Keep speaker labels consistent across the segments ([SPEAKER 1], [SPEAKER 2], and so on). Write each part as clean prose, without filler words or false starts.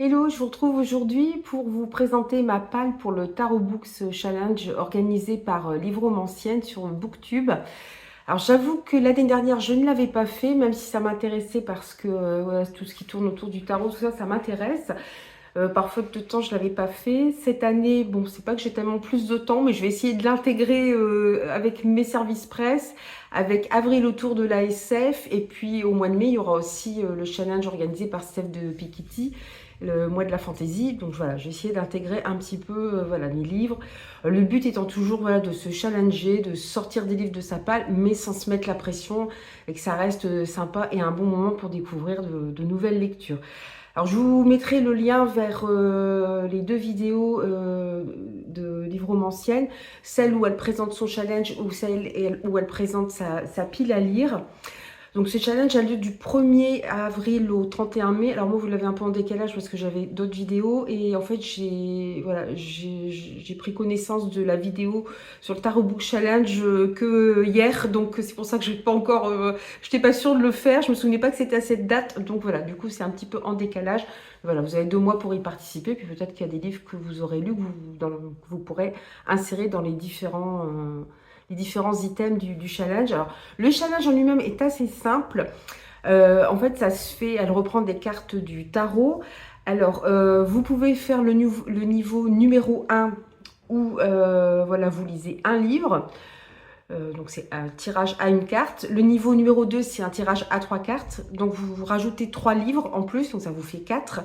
[SPEAKER 1] Hello, je vous retrouve aujourd'hui pour vous présenter ma palle pour le Tarot Books Challenge organisé par Livromancienne sur Booktube. Alors j'avoue que l'année dernière je ne l'avais pas fait, même si ça m'intéressait parce que voilà, tout ce qui tourne autour du tarot, tout ça, ça m'intéresse. Par faute de temps, je ne l'avais pas fait. Cette année, bon, c'est pas que j'ai tellement plus de temps, mais je vais essayer de l'intégrer avec mes services presse, avec Avril autour de l'ASF, et puis au mois de mai, il y aura aussi le challenge organisé par Steph de Piketty, le mois de la fantaisie. Donc voilà, j'ai essayé d'intégrer un petit peu voilà, mes livres. Le but étant toujours voilà, de se challenger, de sortir des livres de sa palle, mais sans se mettre la pression, et que ça reste sympa et un bon moment pour découvrir de nouvelles lectures. Alors, je vous mettrai le lien vers les deux vidéos de Livromancienne, celle où elle présente son challenge ou celle où elle présente sa pile à lire. Donc ce challenge a lieu du 1er avril au 31 mai. Alors moi, vous l'avez un peu en décalage parce que j'avais d'autres vidéos. Et en fait, j'ai pris connaissance de la vidéo sur le Tarot Book Challenge que hier. Donc c'est pour ça que je n'étais pas encore... je n'étais pas sûre de le faire. Je me souvenais pas que c'était à cette date. Donc voilà, du coup, c'est un petit peu en décalage. Voilà, vous avez 2 mois pour y participer. Puis peut-être qu'il y a des livres que vous aurez lus, que vous pourrez insérer dans les différents items du challenge. Alors, le challenge en lui-même est assez simple. En fait, ça se fait, elle reprend des cartes du tarot. Alors, vous pouvez faire le niveau numéro 1 où voilà, vous lisez un livre. Donc, c'est un tirage à une carte. Le niveau numéro 2, c'est un tirage à 3 cartes. Donc, vous rajoutez 3 livres en plus, donc ça vous fait 4.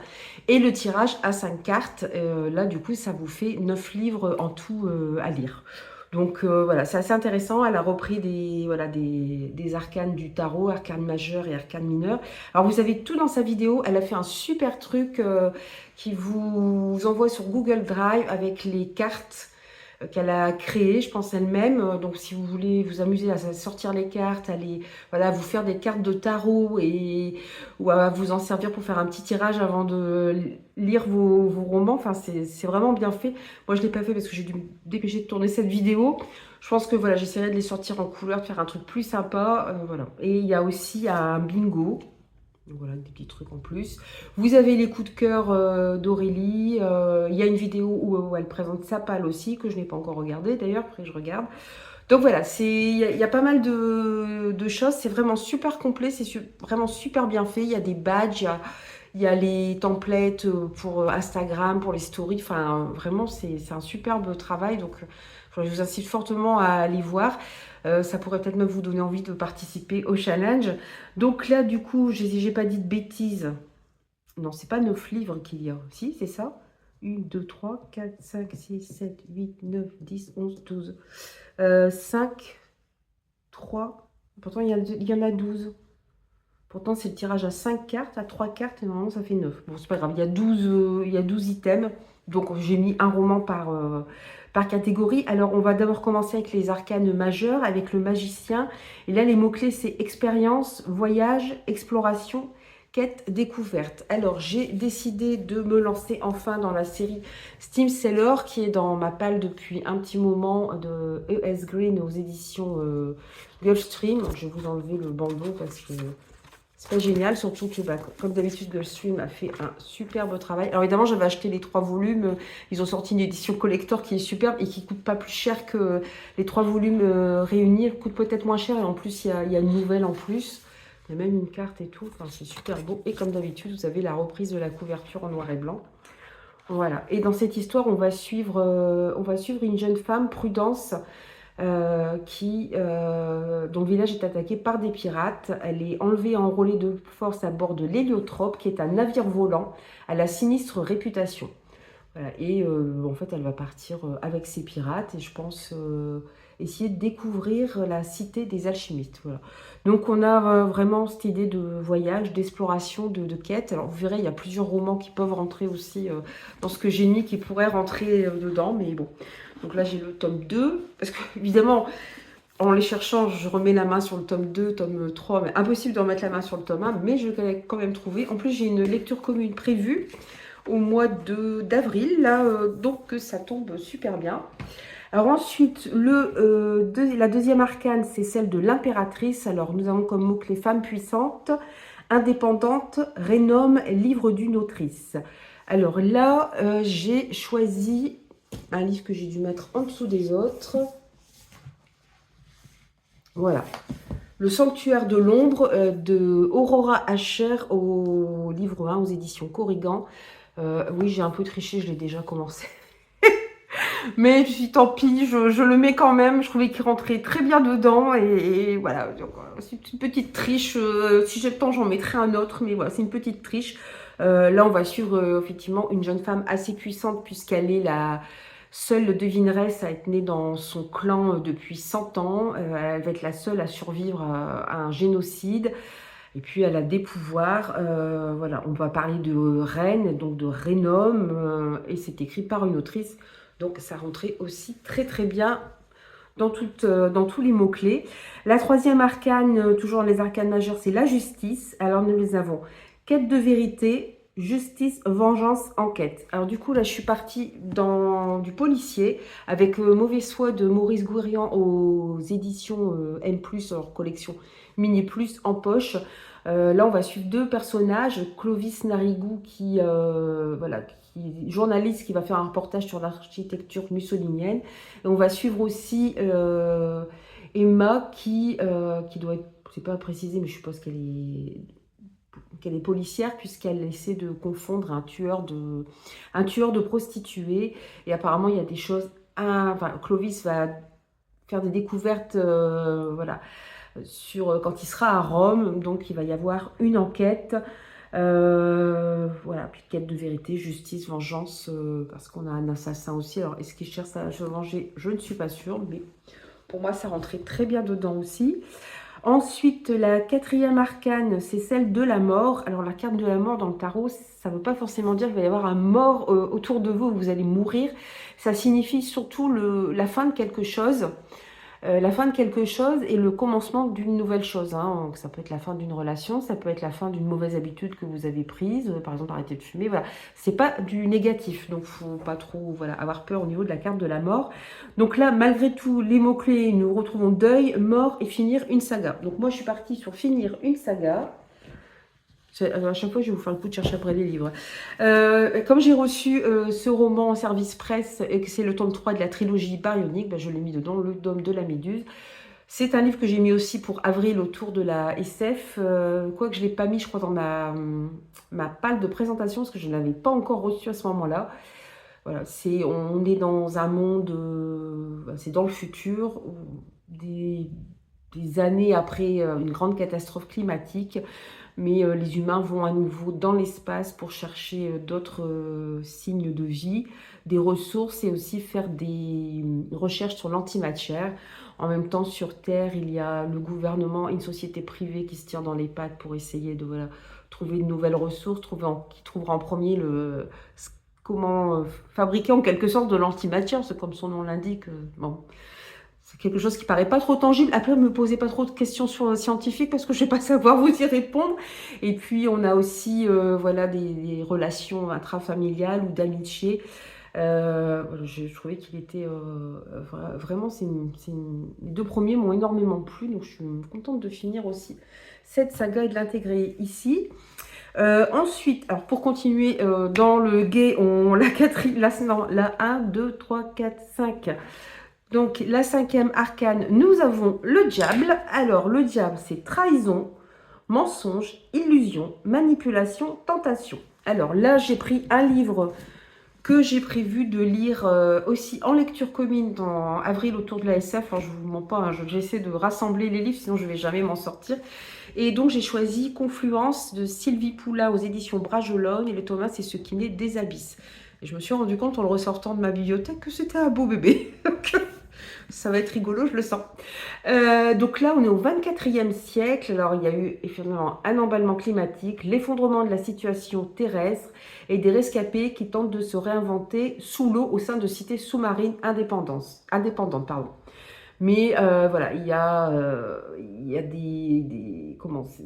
[SPEAKER 1] Et le tirage à 5 cartes, là, du coup, ça vous fait 9 livres en tout à lire. Donc voilà, c'est assez intéressant. Elle a repris des arcanes du tarot, arcanes majeurs et arcanes mineurs. Alors vous avez tout dans sa vidéo. Elle a fait un super truc qui vous envoie sur Google Drive avec les cartes qu'elle a créées, je pense elle-même. Donc si vous voulez vous amuser à sortir les cartes, voilà, vous faire des cartes de tarot ou à vous en servir pour faire un petit tirage avant de lire vos romans. Enfin, c'est vraiment bien fait. Moi, je ne l'ai pas fait parce que j'ai dû me dépêcher de tourner cette vidéo. Je pense que voilà, j'essaierai de les sortir en couleur, de faire un truc plus sympa. Voilà. Et il y a aussi un bingo. Donc voilà, des petits trucs en plus. Vous avez les coups de cœur d'Aurélie. Il y a une vidéo où elle présente sa palle aussi, que je n'ai pas encore regardée d'ailleurs, après je regarde. Donc voilà, il y a pas mal de choses. C'est vraiment super complet, c'est vraiment super bien fait. Il y a des badges, il y a les templates pour Instagram, pour les stories. Enfin, vraiment, c'est un superbe travail. Donc, je vous incite fortement à aller voir. Ça pourrait peut-être même vous donner envie de participer au challenge. Donc là, du coup, j'ai pas dit de bêtises. Non, c'est pas 9 livres qu'il y a. Si, c'est ça. 1, 2, 3, 4, 5, 6, 7, 8, 9, 10, 11, 12. 5, 3. Pourtant, il y en a 12. Pourtant, c'est le tirage à 5 cartes, à 3 cartes, et normalement, ça fait 9. Bon, c'est pas grave, il y a 12 items. Donc, j'ai mis un roman par catégorie. Alors, on va d'abord commencer avec les arcanes majeurs, avec le magicien. Et là, les mots-clés, c'est expérience, voyage, exploration, quête, découverte. Alors, j'ai décidé de me lancer enfin dans la série Steam Seller, qui est dans ma palle depuis un petit moment, de E.S. Green aux éditions Gulfstream. Donc, je vais vous enlever le bandeau parce que c'est pas génial, surtout que, comme d'habitude, Gulfstream a fait un superbe travail. Alors évidemment, j'avais acheté les 3 volumes. Ils ont sorti une édition collector qui est superbe et qui coûte pas plus cher que les 3 volumes réunis. Elle coûte peut-être moins cher et en plus, il y a une nouvelle en plus. Il y a même une carte et tout. Enfin, c'est super beau. Et comme d'habitude, vous avez la reprise de la couverture en noir et blanc. Voilà. Et dans cette histoire, on va suivre une jeune femme, Prudence, dont le village est attaqué par des pirates. Elle est enlevée et enrôlée de force à bord de l'Héliotrope, qui est un navire volant à la sinistre réputation. Voilà. Et en fait, elle va partir avec ses pirates et je pense essayer de découvrir la cité des alchimistes. Voilà. Donc, on a vraiment cette idée de voyage, d'exploration, de quête. Alors, vous verrez, il y a plusieurs romans qui peuvent rentrer aussi dans ce que j'ai mis, qui pourraient rentrer dedans, mais bon. Donc là, j'ai le tome 2, parce que évidemment, en les cherchant, je remets la main sur le tome 2, tome 3, mais impossible de remettre la main sur le tome 1, mais je l'ai quand même trouvé. En plus, j'ai une lecture commune prévue au mois d'avril, là, donc ça tombe super bien. Alors ensuite, la deuxième arcane, c'est celle de l'impératrice. Alors nous avons comme mot-clé femme puissante, indépendante, rénomme, livre d'une autrice. Alors là, j'ai choisi un livre que j'ai dû mettre en dessous des autres. Voilà. Le Sanctuaire de l'ombre de Aurora Asher au livre 1 aux éditions Corrigan. Oui, j'ai un peu triché, je l'ai déjà commencé. Mais je dis tant pis, je le mets quand même. Je trouvais qu'il rentrait très bien dedans. Et voilà, c'est une petite triche. Si j'ai le temps, j'en mettrai un autre. Mais voilà, c'est une petite triche. Là, on va suivre effectivement une jeune femme assez puissante puisqu'elle est la seule devineresse à être née dans son clan depuis 100 ans. Elle va être la seule à survivre à un génocide. Et puis, elle a des pouvoirs. Voilà, on va parler de reine, donc de Rhénome. Et c'est écrit par une autrice. Donc, ça rentrait aussi très, très bien dans tous les mots-clés. La troisième arcane, toujours les arcanes majeures, c'est la justice. Alors, nous les avons. Quête de vérité, justice, vengeance, enquête. Alors du coup, là, je suis partie dans du policier avec Mauvaise foi de Maurice Gourian aux éditions M+, hors collection Mini Plus en poche. Là, on va suivre deux personnages. Clovis Narigou, voilà, qui journaliste qui va faire un reportage sur l'architecture mussolinienne. Et on va suivre aussi Emma qui doit être, c'est pas précisé, mais je suppose qu'elle est policière puisqu'elle essaie de confondre un tueur de prostituées. Et apparemment, il y a des choses. Enfin, Clovis va faire des découvertes, voilà, quand il sera à Rome. Donc, il va y avoir une enquête. Voilà, puis quête de vérité, justice, vengeance, parce qu'on a un assassin aussi. Alors, est-ce qu'il cherche à se venger? Je ne suis pas sûre, mais pour moi, ça rentrait très bien dedans aussi. Ensuite, la quatrième arcane, c'est celle de la mort. Alors, la carte de la mort dans le tarot, ça ne veut pas forcément dire qu'il va y avoir un mort autour de vous, vous allez mourir. Ça signifie surtout la fin de quelque chose. La fin de quelque chose et le commencement d'une nouvelle chose. Hein. Donc, ça peut être la fin d'une relation, ça peut être la fin d'une mauvaise habitude que vous avez prise, par exemple arrêter de fumer. Voilà, c'est pas du négatif, donc faut pas trop avoir peur au niveau de la carte de la mort. Donc là, malgré tout, les mots clés, nous retrouvons deuil, mort et finir une saga. Donc moi, je suis partie sur finir une saga. À chaque fois, je vais vous faire le coup de chercher après les livres. Comme j'ai reçu ce roman en service presse et que c'est le tome 3 de la trilogie Baryonique, ben, je l'ai mis dedans, le tome de la Méduse. C'est un livre que j'ai mis aussi pour avril autour de la SF. Quoique je ne l'ai pas mis, je crois, dans ma palle de présentation parce que je ne l'avais pas encore reçu à ce moment-là. Voilà, on est dans un monde, c'est dans le futur, des années après une grande catastrophe climatique. Mais les humains vont à nouveau dans l'espace pour chercher d'autres signes de vie, des ressources et aussi faire des recherches sur l'antimatière. En même temps, sur Terre, il y a le gouvernement et une société privée qui se tire dans les pattes pour essayer de trouver de nouvelles ressources, qui trouvera en premier comment fabriquer en quelque sorte de l'antimatière, c'est comme son nom l'indique. Bon. C'est quelque chose qui paraît pas trop tangible. Après, ne me posez pas trop de questions scientifiques parce que je vais pas savoir vous y répondre. Et puis, on a aussi voilà, des relations intrafamiliales ou d'amitié. Je trouvais qu'il était vraiment, les deux premiers m'ont énormément plu. Donc, je suis contente de finir aussi cette saga et de l'intégrer ici. Ensuite, alors pour continuer dans le gai, la 1, 2, 3, 4, 5. Donc, la cinquième arcane, nous avons le diable. Alors, le diable, c'est trahison, mensonge, illusion, manipulation, tentation. Alors là, j'ai pris un livre que j'ai prévu de lire aussi en lecture commune en avril autour de la SF. Alors, je ne vous mens pas, hein, j'essaie de rassembler les livres, sinon je ne vais jamais m'en sortir. Et donc, j'ai choisi Confluence de Sylvie Poula aux éditions Bragelonne. Et le Thomas, c'est ce qui naît des abysses. Et je me suis rendu compte en le ressortant de ma bibliothèque que c'était un beau bébé. Ça va être rigolo, je le sens. Donc là, on est au 24e siècle. Alors, il y a eu effectivement un emballement climatique, l'effondrement de la situation terrestre et des rescapés qui tentent de se réinventer sous l'eau au sein de cités sous-marines indépendantes. Pardon. Mais voilà, il y a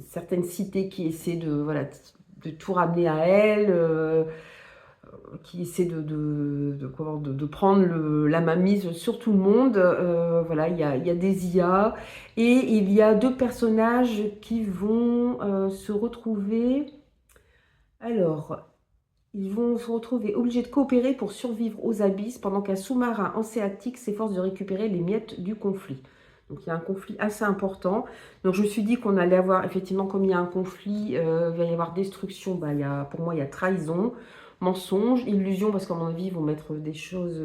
[SPEAKER 1] certaines cités qui essaient de tout ramener à elles. Qui essaie de prendre la mainmise sur tout le monde. Voilà, il y a des IA et il y a deux personnages qui vont se retrouver. Alors, Ils vont se retrouver obligés de coopérer pour survivre aux abysses pendant qu'un sous-marin hanséatique s'efforce de récupérer les miettes du conflit. Donc il y a un conflit assez important. Donc je me suis dit qu'on allait avoir, effectivement, comme il y a un conflit, il va y avoir destruction. Bah, pour moi, il y a trahison, mensonge, illusion, parce qu'à mon avis, ils vont mettre des choses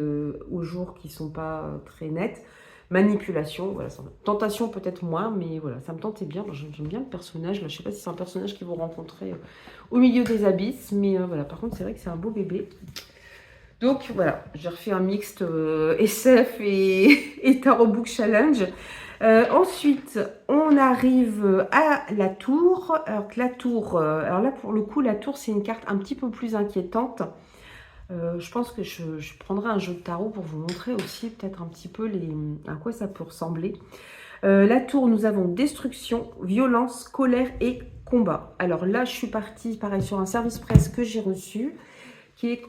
[SPEAKER 1] au jour qui ne sont pas très nettes. Manipulation, voilà, tentation peut-être moins, mais voilà, ça me tentait bien. J'aime bien le personnage. Là, je ne sais pas si c'est un personnage qu'ils vont rencontrer au milieu des abysses, mais voilà, par contre, c'est vrai que c'est un beau bébé. Donc voilà, j'ai refait un mixte SF et Tarot Book Challenge. Ensuite, on arrive à la tour. Alors que la tour, alors là pour le coup, la tour c'est une carte un petit peu plus inquiétante. Je pense que je prendrai un jeu de tarot pour vous montrer aussi peut-être un petit peu à quoi ça peut ressembler. La tour, nous avons destruction, violence, colère et combat. Alors là, je suis partie pareil sur un service presse que j'ai reçu.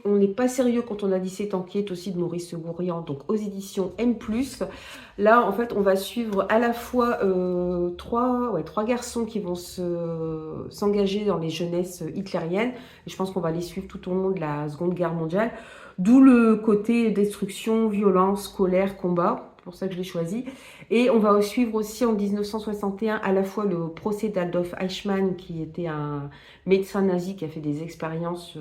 [SPEAKER 1] On n'est pas sérieux quand on a 17 ans, qui est aussi de Maurice Gourrian, donc aux éditions M+. Là, en fait, on va suivre à la fois trois garçons qui vont s'engager dans les jeunesses hitlériennes. Et je pense qu'on va les suivre tout au long de la Seconde Guerre mondiale. D'où le côté destruction, violence, colère, combat. C'est pour ça que je l'ai choisi. Et on va suivre aussi en 1961 à la fois le procès d'Adolf Eichmann, qui était un médecin nazi qui a fait des expériences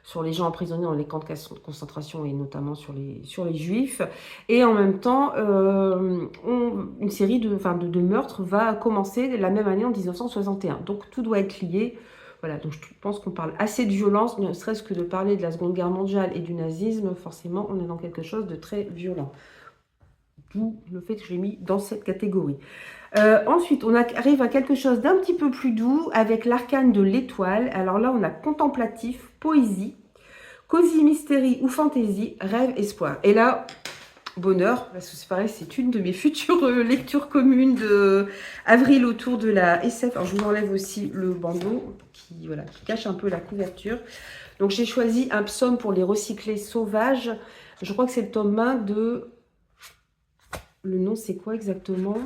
[SPEAKER 1] sur les gens emprisonnés dans les camps de concentration et notamment sur les juifs. Et en même temps, une série de meurtres va commencer la même année en 1961. Donc tout doit être lié. Voilà, donc je pense qu'on parle assez de violence, ne serait-ce que de parler de la Seconde Guerre mondiale et du nazisme, forcément on est dans quelque chose de très violent. D'où le fait que je l'ai mis dans cette catégorie. Ensuite, on arrive à quelque chose d'un petit peu plus doux avec l'arcane de l'étoile. Alors là, on a contemplatif, poésie, cosy, mystérie ou fantaisie, rêve, espoir. Et là, bonheur, parce que c'est pareil, c'est une de mes futures lectures communes de avril autour de la SF. Alors, je vous enlève aussi le bandeau qui cache un peu la couverture. Donc, j'ai choisi un psaume pour les recyclés sauvages. Je crois que c'est le tome 1 de... Le nom, c'est quoi exactement?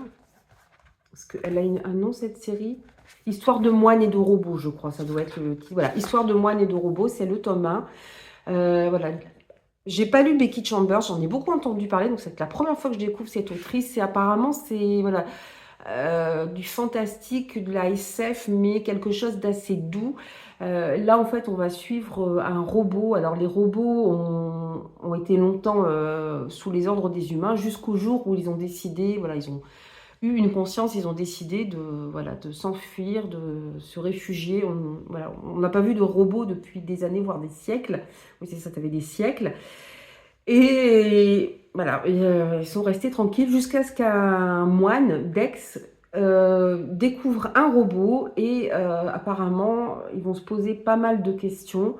[SPEAKER 1] Parce qu'elle a un nom, cette série. Histoire de moines et de robots, je crois. Ça doit être le titre. Voilà, Histoire de moines et de robots, c'est le tome 1. Voilà. J'ai pas lu Becky Chambers, j'en ai beaucoup entendu parler. Donc, c'est la première fois que je découvre cette autrice. Et apparemment, c'est voilà, du fantastique, de la SF, mais quelque chose d'assez doux. Là, en fait, on va suivre un robot. Alors, les robots ont été longtemps sous les ordres des humains jusqu'au jour où ils ont décidé, voilà, ils ont eu une conscience, ils ont décidé de s'enfuir, de se réfugier. On n'a pas vu de robots depuis des années, voire des siècles. Oui, c'est ça, tu avais des siècles. Et voilà, ils sont restés tranquilles jusqu'à ce qu'un moine, Dex, découvre un robot et apparemment, ils vont se poser pas mal de questions,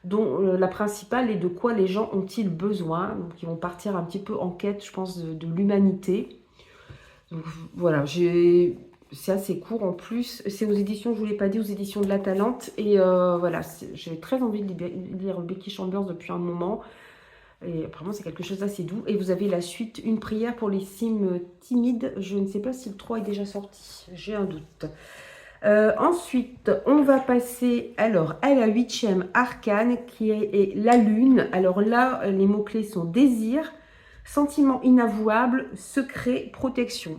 [SPEAKER 1] dont la principale est de quoi les gens ont-ils besoin. Donc, ils vont partir un petit peu en quête, je pense, de l'humanité. Donc, voilà, c'est assez court en plus. C'est aux éditions, je ne vous l'ai pas dit, aux éditions de La Talente. Et voilà, j'ai très envie de lire Becky Chambers depuis un moment. Et apparemment, c'est quelque chose d'assez doux. Et vous avez la suite, Une prière pour les cimes timides. Je ne sais pas si le 3 est déjà sorti. J'ai un doute. Ensuite, on va passer alors à la 8e arcane qui est la lune. Alors là, les mots-clés sont désir, sentiment inavouable, secret, protection.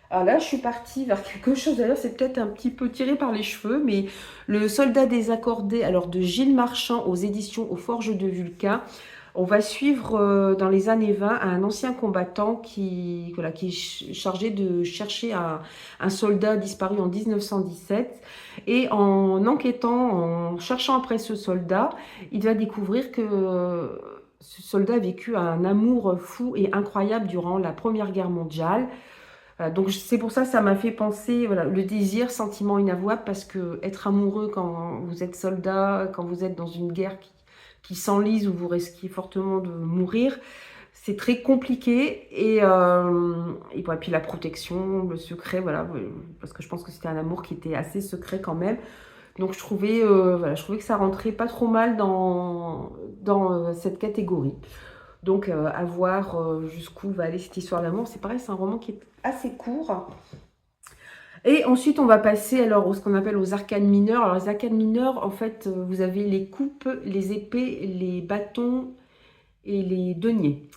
[SPEAKER 1] Alors là, je suis partie vers quelque chose, d'ailleurs, c'est peut-être un petit peu tiré par les cheveux, mais Le soldat désaccordé, alors de Gilles Marchand aux éditions Aux Forges de Vulcain. On va suivre dans les années 20 un ancien combattant qui est chargé de chercher un soldat disparu en 1917. Et en enquêtant, en cherchant après ce soldat, il va découvrir que ce soldat a vécu un amour fou et incroyable durant la Première Guerre mondiale. Donc c'est pour ça que ça m'a fait penser, voilà, le désir, sentiment inavouable, parce que être amoureux quand vous êtes soldat, quand vous êtes dans une guerre qui s'enlise, où vous risquez fortement de mourir, c'est très compliqué. Et puis la protection, le secret, voilà, parce que je pense que c'était un amour qui était assez secret quand même. Donc je trouvais que ça rentrait pas trop mal dans cette catégorie. Donc à voir jusqu'où va aller cette histoire d'amour. C'est pareil, c'est un roman qui est assez court. Et ensuite, on va passer alors ce qu'on appelle aux arcanes mineures. Alors les arcanes mineures, en fait, vous avez les coupes, les épées, les bâtons et les deniers.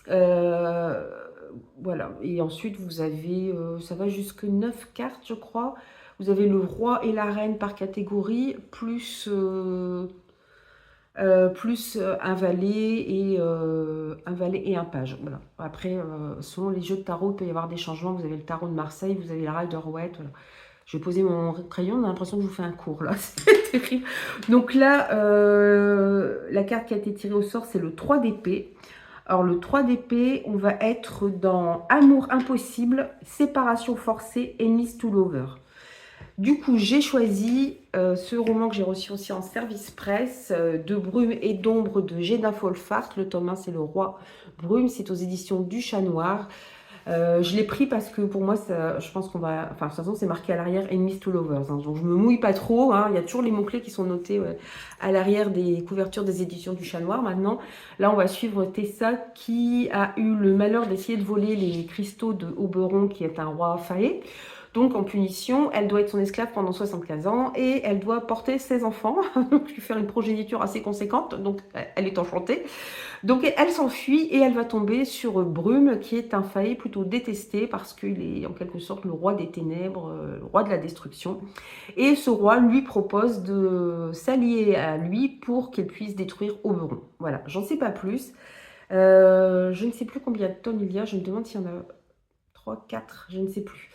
[SPEAKER 1] Voilà. Et ensuite, vous avez, ça va jusque 9 cartes, je crois. Vous avez le roi et la reine par catégorie, plus un valet et un page. Voilà. Après, selon les jeux de tarot, il peut y avoir des changements. Vous avez le tarot de Marseille, vous avez la Rider-Waite. Voilà. Je vais poser mon crayon, on a l'impression que je vous fais un cours là, c'est terrible. Donc là, la carte qui a été tirée au sort, c'est le 3 d'épée. Alors le 3 d'épée, on va être dans amour impossible, séparation forcée et Miss to Lover. Du coup, j'ai choisi ce roman que j'ai reçu aussi en service presse, De brume et d'ombre de Géna Folfart. Le tome 1, c'est Le Roi Brume, c'est aux éditions du Chat Noir. Je l'ai pris parce que pour moi, ça, je pense qu'on va... Enfin, de toute façon, c'est marqué à l'arrière Enemies to Lovers. Hein, donc, je me mouille pas trop. Hein, il y a toujours les mots-clés qui sont notés à l'arrière des couvertures des éditions du Chat Noir. Maintenant, là, on va suivre Tessa qui a eu le malheur d'essayer de voler les cristaux de Oberon, qui est un roi faé. Donc, en punition, elle doit être son esclave pendant 75 ans et elle doit porter ses enfants, donc lui faire une progéniture assez conséquente. Donc, elle est enchantée. Donc elle s'enfuit et elle va tomber sur Brume, qui est un faé plutôt détesté parce qu'il est en quelque sorte le roi des ténèbres, le roi de la destruction. Et ce roi lui propose de s'allier à lui pour qu'il puisse détruire Oberon. Voilà, j'en sais pas plus. Je ne sais plus combien de tomes il y a, je me demande s'il y en a 3, 4, je ne sais plus.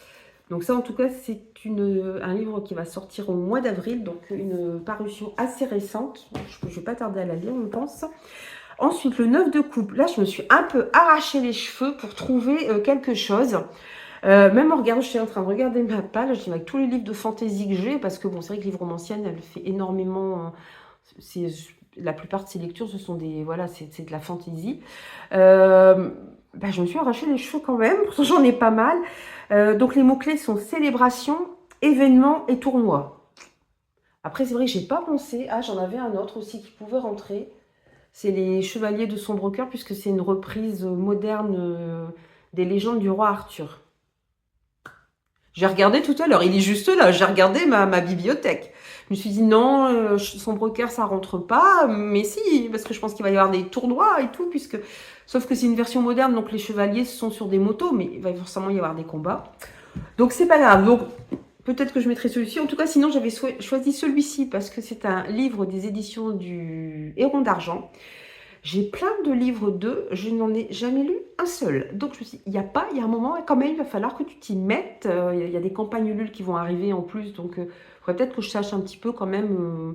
[SPEAKER 1] Donc ça, en tout cas, c'est un livre qui va sortir au mois d'avril, donc une parution assez récente. Je ne vais pas tarder à la lire, je pense. Ensuite, le 9 de coupe. Là, je me suis un peu arraché les cheveux pour trouver quelque chose. Même en regardant, je suis en train de regarder ma page, avec tous les livres de fantasy que j'ai, parce que bon, c'est vrai que livre romancienne, elle fait énormément... la plupart de ses lectures, ce sont des... Voilà, c'est de la fantasy. Je me suis arraché les cheveux quand même, parce que j'en ai pas mal. Donc, les mots-clés sont célébration, événement et tournoi. Après, c'est vrai que j'ai pas pensé... Ah, j'en avais un autre aussi qui pouvait rentrer. C'est les Chevaliers de Sombre Cœur, puisque c'est une reprise moderne des légendes du roi Arthur. J'ai regardé tout à l'heure, il est juste là, j'ai regardé ma bibliothèque. Je me suis dit non, Sombre Cœur ça rentre pas, mais si, parce que je pense qu'il va y avoir des tournois et tout, sauf que c'est une version moderne, donc les chevaliers sont sur des motos, mais il va forcément y avoir des combats. Donc c'est pas grave, donc peut-être que je mettrai celui-ci. En tout cas, sinon j'avais choisi celui-ci parce que c'est un livre des éditions du Héron d'Argent. J'ai plein de livres d'eux, je n'en ai jamais lu un seul. Donc je me suis dit, il y a un moment, quand même, il va falloir que tu t'y mettes. Il y a des campagnes Ulule qui vont arriver en plus, donc il faudrait peut-être que je sache un petit peu quand même.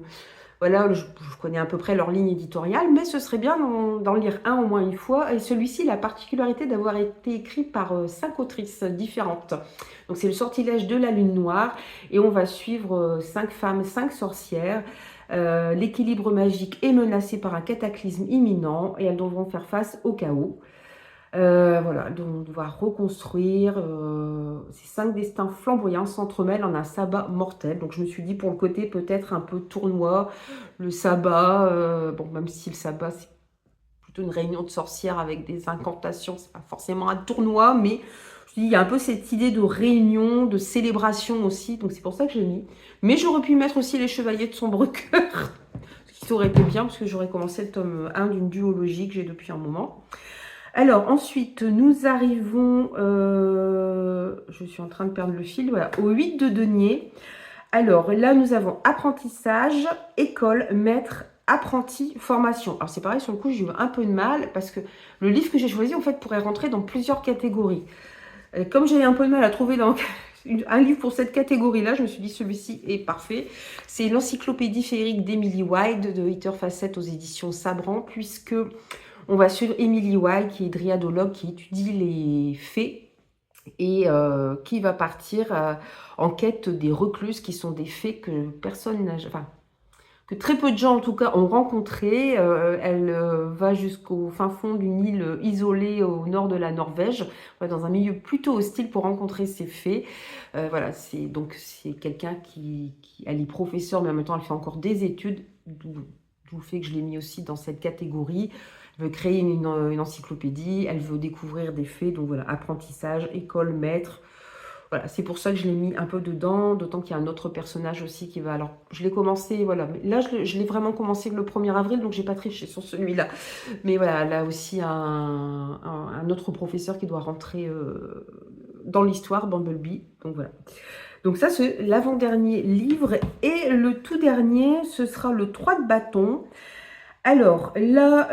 [SPEAKER 1] Voilà, je connais à peu près leur ligne éditoriale, mais ce serait bien d'en lire un au moins une fois. Et celui-ci, la particularité d'avoir été écrit par 5 autrices différentes. Donc c'est le sortilège de la lune noire, et on va suivre 5 femmes, 5 sorcières. L'équilibre magique est menacé par un cataclysme imminent et elles devront faire face au chaos. Voilà, donc on va reconstruire. Ces 5 destins flamboyants s'entremêlent en un sabbat mortel. Donc je me suis dit pour le côté peut-être un peu tournoi, le sabbat, bon même si le sabbat c'est plutôt une réunion de sorcières avec des incantations, c'est pas forcément un tournoi, mais il y a un peu cette idée de réunion, de célébration aussi, donc c'est pour ça que j'ai mis. Mais j'aurais pu mettre aussi les Chevaliers de Sombre Cœur, ce qui aurait été bien, parce que j'aurais commencé le tome 1 d'une duologie que j'ai depuis un moment. Alors, ensuite, nous arrivons, je suis en train de perdre le fil, voilà, au 8 de denier. Alors, là, nous avons apprentissage, école, maître, apprenti, formation. Alors, c'est pareil, sur le coup, j'ai eu un peu de mal, parce que le livre que j'ai choisi, en fait, pourrait rentrer dans plusieurs catégories. Comme j'avais un peu de mal à trouver un livre pour cette catégorie-là, je me suis dit celui-ci est parfait. C'est l'encyclopédie féerique d'Emily Wilde de Heather Facette aux éditions Sabran, puisque on va suivre Emily Wilde, qui est dryadologue, qui étudie les fées et qui va partir en quête des recluses, qui sont des fées que personne n'a... Enfin, que très peu de gens en tout cas ont rencontré. Elle va jusqu'au fin fond d'une île isolée au nord de la Norvège, dans un milieu plutôt hostile pour rencontrer ces fées. Voilà, c'est quelqu'un elle est professeure, mais en même temps elle fait encore des études, d'où le fait que je l'ai mis aussi dans cette catégorie. Elle veut créer une encyclopédie, elle veut découvrir des fées, donc voilà, apprentissage, école, maître. Voilà, c'est pour ça que je l'ai mis un peu dedans, d'autant qu'il y a un autre personnage aussi qui va... Alors, je l'ai commencé, voilà, mais là, je l'ai vraiment commencé le 1er avril, donc j'ai pas triché sur celui-là. Mais voilà, là aussi, un autre professeur qui doit rentrer dans l'histoire, Bumblebee. Donc voilà. Donc ça, c'est l'avant-dernier livre. Et le tout dernier, ce sera le 3 de bâton. Alors là,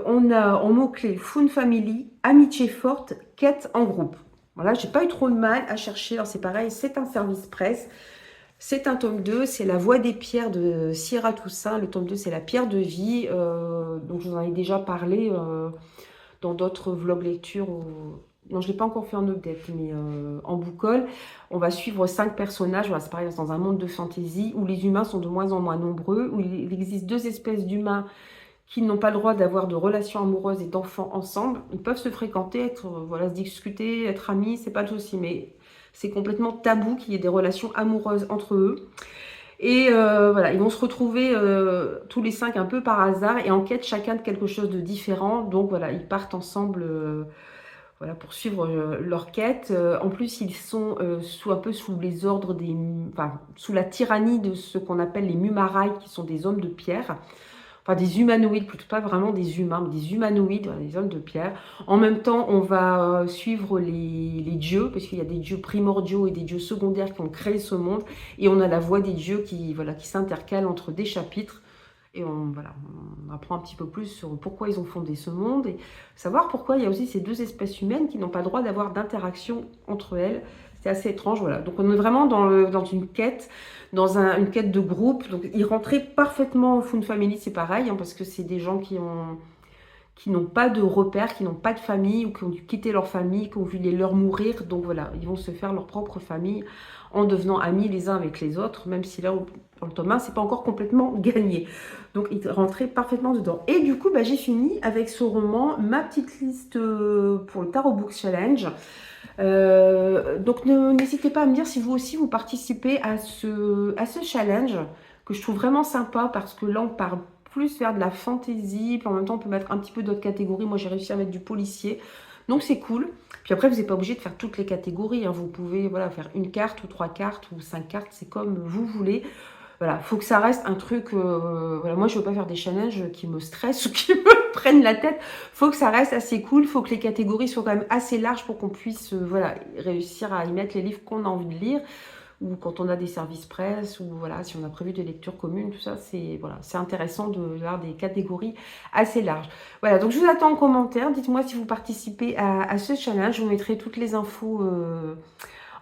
[SPEAKER 1] on a en mot-clé Found Family, amitié forte, quête en groupe. Voilà, j'ai pas eu trop de mal à chercher. Alors c'est pareil, c'est un service presse. C'est un tome 2, c'est La Voix des pierres de Sierra Toussaint. Le tome 2, c'est La pierre de vie. Donc je vous en ai déjà parlé dans d'autres vlogs lecture. Non, je ne l'ai pas encore fait en update, mais en boucole. On va suivre 5 personnages. Voilà, c'est pareil, dans un monde de fantasy où les humains sont de moins en moins nombreux, où il existe 2 espèces d'humains qui n'ont pas le droit d'avoir de relations amoureuses et d'enfants ensemble. Ils peuvent se fréquenter, être, voilà, se discuter, être amis, c'est pas le souci, mais c'est complètement tabou qu'il y ait des relations amoureuses entre eux. Et voilà, ils vont se retrouver tous les 5 un peu par hasard et en quête chacun de quelque chose de différent. Donc voilà, ils partent ensemble voilà, pour suivre leur quête. En plus, ils sont un peu sous les ordres enfin, sous la tyrannie de ce qu'on appelle les Mumarai, qui sont des hommes de pierre. Enfin, des humanoïdes, plutôt pas vraiment des humains, mais des humanoïdes, voilà, des hommes de pierre. En même temps, on va suivre les dieux, parce qu'il y a des dieux primordiaux et des dieux secondaires qui ont créé ce monde. Et on a la voix des dieux qui, voilà, qui s'intercale entre des chapitres. Et voilà, on apprend un petit peu plus sur pourquoi ils ont fondé ce monde et savoir pourquoi il y a aussi ces 2 espèces humaines qui n'ont pas le droit d'avoir d'interaction entre elles. C'est assez étrange, voilà. Donc on est vraiment dans une quête, une quête de groupe. Donc ils rentraient parfaitement au Found Family, c'est pareil, hein, parce que c'est des gens qui n'ont pas de repères, qui n'ont pas de famille ou qui ont dû quitter leur famille, qui ont vu les leurs mourir. Donc voilà, ils vont se faire leur propre famille en devenant amis les uns avec les autres, même si là, dans le tome 1, c'est pas encore complètement gagné. Donc, ils rentraient parfaitement dedans. Et du coup, bah, j'ai fini avec ce roman, ma petite liste pour le Tarot Book Challenge. Donc, n'hésitez pas à me dire si vous aussi, vous participez à ce challenge, que je trouve vraiment sympa, parce que là, on part plus vers de la fantaisie, puis en même temps, on peut mettre un petit peu d'autres catégories. Moi, j'ai réussi à mettre du policier. Donc c'est cool. Puis après, vous n'êtes pas obligé de faire toutes les catégories, hein. Vous pouvez voilà, faire une carte ou 3 cartes ou 5 cartes, c'est comme vous voulez. Voilà, il faut que ça reste un truc... voilà, moi, je ne veux pas faire des challenges qui me stressent ou qui me prennent la tête. Il faut que ça reste assez cool. Il faut que les catégories soient quand même assez larges pour qu'on puisse voilà, réussir à y mettre les livres qu'on a envie de lire. Ou quand on a des services presse, ou voilà, si on a prévu des lectures communes, tout ça, c'est voilà, intéressant d'avoir des catégories assez larges. Voilà, donc je vous attends en commentaire. Dites-moi si vous participez à ce challenge. Je vous mettrai toutes les infos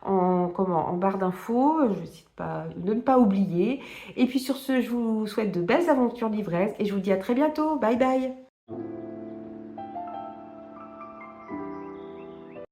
[SPEAKER 1] en barre d'infos. Je n'hésite pas de ne pas oublier. Et puis sur ce, je vous souhaite de belles aventures livresques et je vous dis à très bientôt. Bye bye.